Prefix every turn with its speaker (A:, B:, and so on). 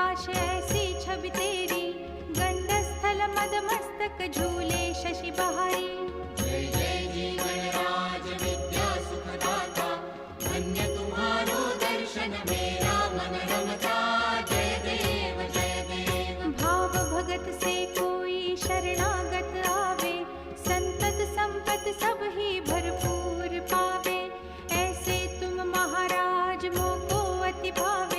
A: प्रकाश ऐसी छवि तेरी, गंडस्थल मद मस्तक झूले शशि बहारी।
B: जय जय जीवन राज विद्या सुखदाता, धन्य तुम्हारो दर्शन मेरा मन रमता। जय देव जय देव।
A: भाव भगत से कोई शरणागत आवे, संतत संपत सब ही भरपूर पावे। ऐसे तुम महाराज मोको अति भावे,